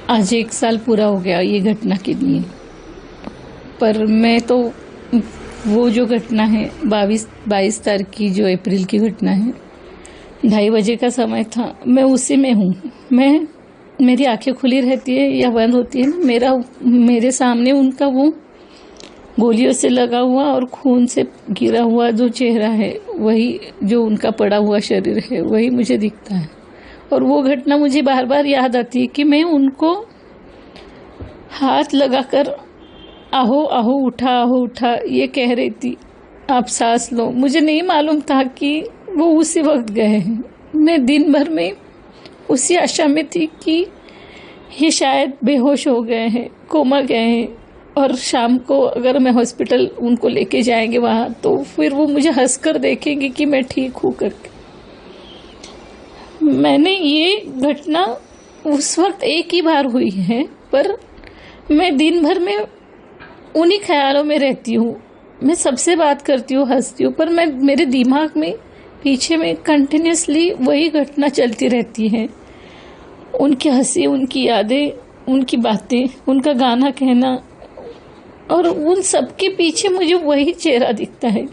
आज 1 साल पूरा हो गया ये घटना के लिए। पर मैं तो वो जो घटना है 22 तारीख की, जो अप्रैल की घटना है, 2:30 बजे का समय था, मैं उसी में हूँ। मेरी आंखें खुली रहती है या बंद होती है ना, मेरे सामने उनका वो गोलियों से लगा हुआ और खून से गिरा हुआ जो चेहरा है, वही जो उनका पड़ा हुआ शरीर है, वही मुझे दिखता है। और वो घटना मुझे बार बार याद आती है कि मैं उनको हाथ लगाकर आहो आहो उठा ये कह रही थी, आप सांस लो। मुझे नहीं मालूम था कि वो उसी वक्त गए हैं। मैं दिन भर में उसी आशा में थी कि ये शायद बेहोश हो गए हैं, कोमा गए हैं, और शाम को अगर मैं हॉस्पिटल उनको लेके जाएंगे वहाँ, तो फिर वो मुझे हंसकर देखेंगे कि मैं ठीक हूँ करके। मैंने ये घटना उस वक्त एक ही बार हुई है, पर मैं दिन भर में उन्हीं ख्यालों में रहती हूँ। मैं सबसे बात करती हूँ, हंसती हूँ, पर मेरे दिमाग में पीछे में कंटिन्यूसली वही घटना चलती रहती है। उनकी हंसी, उनकी यादें, उनकी बातें, उनका गाना कहना, और उन सबके पीछे मुझे वही चेहरा दिखता है।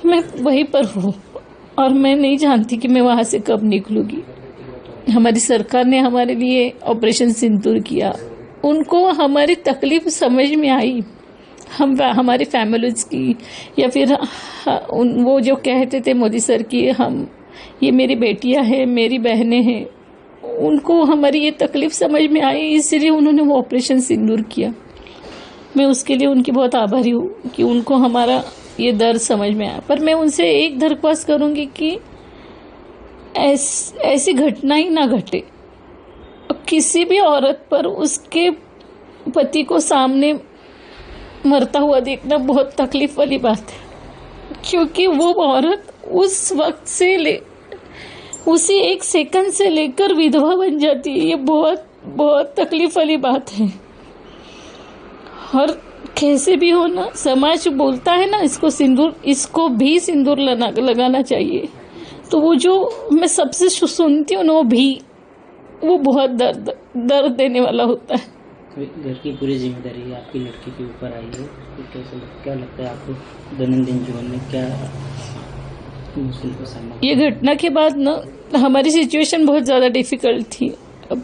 मैं वहीं पर हूँ और मैं नहीं जानती कि मैं वहाँ से कब निकलूंगी। हमारी सरकार ने हमारे लिए ऑपरेशन सिंदूर किया, उनको हमारी तकलीफ समझ में आई, हमारी फैमिलीज की, या फिर वो जो कहते थे मोदी सर की ये मेरी बेटियां हैं, मेरी बहनें हैं, उनको हमारी ये तकलीफ समझ में आई, इसलिए उन्होंने वो ऑपरेशन सिंदूर किया। मैं उसके लिए उनकी बहुत आभारी हूँ कि उनको हमारा ये दर्द समझ में आया। पर मैं उनसे एक दरख्वास्त करूंगी कि ऐसी घटना ही ना घटे। किसी भी औरत पर उसके पति को सामने मरता हुआ देखना बहुत तकलीफ वाली बात है, क्योंकि वो औरत उस वक्त से उसी 1 सेकंड से लेकर विधवा बन जाती है। ये बहुत बहुत तकलीफ वाली बात है। और कैसे भी हो ना, समाज बोलता है ना, इसको भी सिंदूर लगाना चाहिए। तो वो जो मैं सबसे सुनती हूँ ना, वो बहुत दर्द देने वाला होता है। घर की पूरी जिम्मेदारी आपकी लड़की के ऊपर आई है, तो क्या लगता है आपको दैनंदिन जीवन में क्या मुश्किल का सामना? ये घटना के बाद ना हमारी सिचुएशन बहुत ज़्यादा डिफिकल्ट थी। अब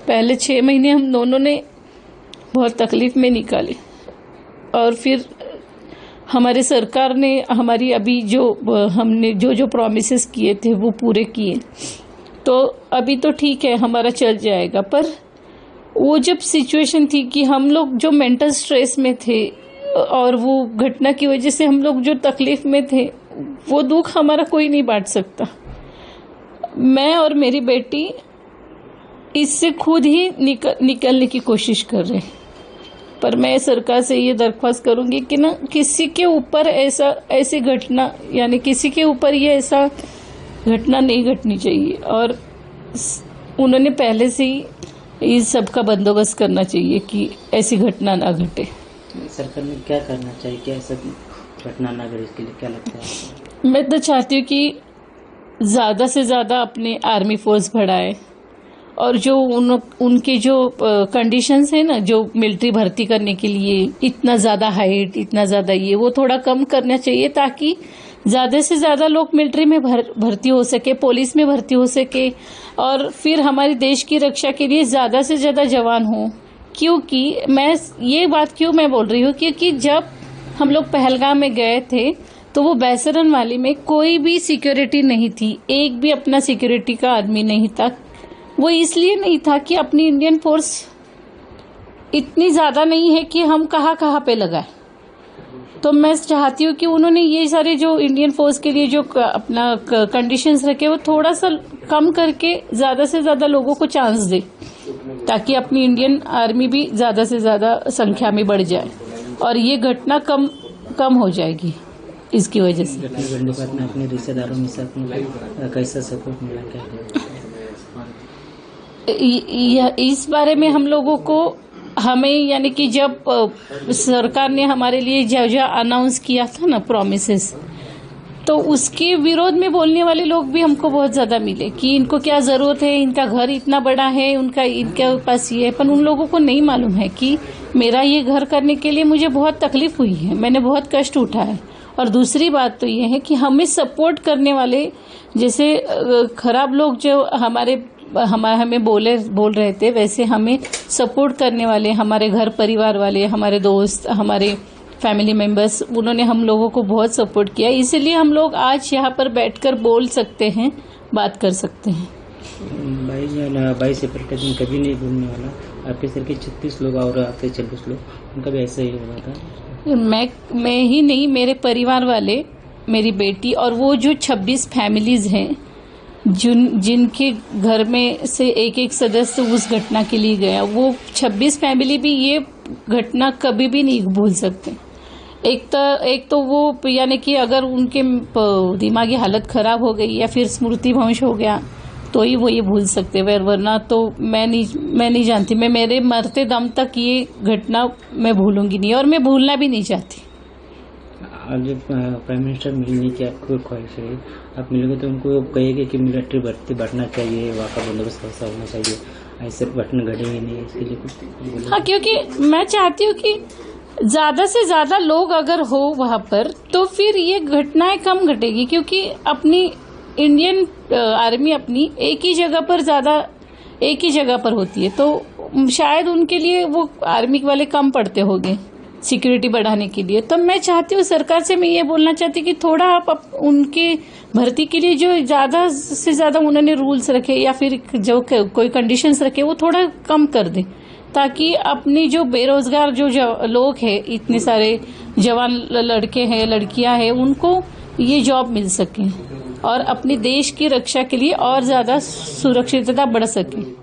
पहले 6 महीने हम दोनों ने बहुत तकलीफ में निकाले, और फिर हमारी सरकार ने हमारी अभी हमने जो प्रॉमिसेस किए थे वो पूरे किए, तो अभी तो ठीक है, हमारा चल जाएगा। पर वो जब सिचुएशन थी कि हम लोग जो मेंटल स्ट्रेस में थे, और वो घटना की वजह से हम लोग जो तकलीफ में थे, वो दुख हमारा कोई नहीं बांट सकता। मैं और मेरी बेटी इससे खुद ही निकलने की कोशिश कर रहे हैं। पर मैं सरकार से ये दरख्वास्त करूंगी कि ना, किसी के ऊपर ऐसी घटना, यानी किसी के ऊपर ये ऐसा घटना नहीं घटनी चाहिए, और उन्होंने पहले से ही इस सब का बंदोबस्त करना चाहिए कि ऐसी घटना ना घटे। सरकार ने क्या करना चाहिए, क्या ऐसा घटना ना घटे, इसके लिए क्या लगता है? मैं तो चाहती हूँ कि ज़्यादा से ज़्यादा अपने आर्मी फोर्स बढ़ाए, और जो उनके जो कंडीशंस है ना, जो मिलिट्री भर्ती करने के लिए इतना ज़्यादा हाइट, इतना ज़्यादा वो थोड़ा कम करना चाहिए, ताकि ज़्यादा से ज़्यादा लोग मिलिट्री में भर्ती हो सके, पुलिस में भर्ती हो सके, और फिर हमारे देश की रक्षा के लिए ज़्यादा से ज़्यादा जवान हो। क्योंकि ये बात क्यों मैं बोल रही हूँ, क्योंकि जब हम लोग पहलगाम में गए थे, तो वो बैसरन वाली में कोई भी सिक्योरिटी नहीं थी, एक भी अपना सिक्योरिटी का आदमी नहीं था। वो इसलिए नहीं था कि अपनी इंडियन फोर्स इतनी ज़्यादा नहीं है कि हम कहाँ पे लगाए। तो मैं चाहती हूँ कि उन्होंने ये सारे जो इंडियन फोर्स के लिए जो अपना कंडीशंस रखे, वो थोड़ा सा कम करके ज़्यादा से ज़्यादा लोगों को चांस दे, ताकि अपनी इंडियन आर्मी भी ज़्यादा से ज़्यादा संख्या में बढ़ जाए, और ये घटना कम हो जाएगी इसकी वजह से। अपने रिश्तेदारों में कैसा सपोर्ट मिला? इस बारे में हम लोगों को यानी कि जब सरकार ने हमारे लिए जो अनाउंस किया था ना प्रॉमिसेस, तो उसके विरोध में बोलने वाले लोग भी हमको बहुत ज्यादा मिले कि इनको क्या जरूरत है, इनका घर इतना बड़ा है, इनके पास ये है। पर उन लोगों को नहीं मालूम है कि मेरा ये घर करने के लिए मुझे बहुत तकलीफ हुई है, मैंने बहुत कष्ट उठाए। और दूसरी बात तो ये है कि हमें सपोर्ट करने वाले जैसे खराब लोग जो हमें बोल रहे थे, वैसे हमें सपोर्ट करने वाले हमारे घर परिवार वाले, हमारे दोस्त, हमारे फैमिली मेंबर्स, उन्होंने हम लोगों को बहुत सपोर्ट किया। इसलिए हम लोग आज यहाँ पर बैठकर बोल सकते हैं, बात कर सकते हैं। 22 अप्रैल का दिन कभी नहीं भूलने वाला। आपके सर के 36 लोग और आपके 26 लोग, उनका भी ऐसा ही हुआ था। मैं ही नहीं, मेरे परिवार वाले, मेरी बेटी और वो जो 26 फैमिलीज हैं जिनके घर में से एक सदस्य उस घटना के लिए गया, वो 26 फैमिली भी ये घटना कभी भी नहीं भूल सकते। एक तो वो यानी कि अगर उनके दिमागी हालत खराब हो गई या फिर स्मृति भ्रंश हो गया तो ही वो ये भूल सकते, वरना तो मैं नहीं जानती। मैं मेरे मरते दम तक ये घटना मैं भूलूंगी नहीं और मैं भूलना भी नहीं चाहती। आज प्राइम मिनिस्टर मिलने की आपको ख्वाहिश है, आप मिलोगे तो उनको कहेंगे कि मिलिट्री भर्ती बढ़ना चाहिए, वहाँ का बंदोबस्त ऐसा होना चाहिए, ऐसे घटना घटेंगे नहीं, इसके लिए कुछ? हाँ, क्योंकि मैं चाहती हूँ कि ज्यादा से ज्यादा लोग अगर हो वहाँ पर तो फिर ये घटनाएं कम घटेगी। क्योंकि अपनी इंडियन आर्मी अपनी एक ही जगह पर होती है, तो शायद उनके लिए वो आर्मी वाले कम पड़ते होंगे सिक्योरिटी बढ़ाने के लिए। तो मैं चाहती हूँ, सरकार से मैं ये बोलना चाहती कि थोड़ा आप उनके भर्ती के लिए जो ज्यादा से ज्यादा उन्होंने रूल्स रखे या फिर जो कोई कंडीशंस रखे वो थोड़ा कम कर दे, ताकि अपनी जो बेरोजगार जो लोग हैं, इतने सारे जवान लड़के हैं, लड़कियां हैं, उनको ये जॉब मिल सके और अपने देश की रक्षा के लिए और ज्यादा सुरक्षितता बढ़ सके।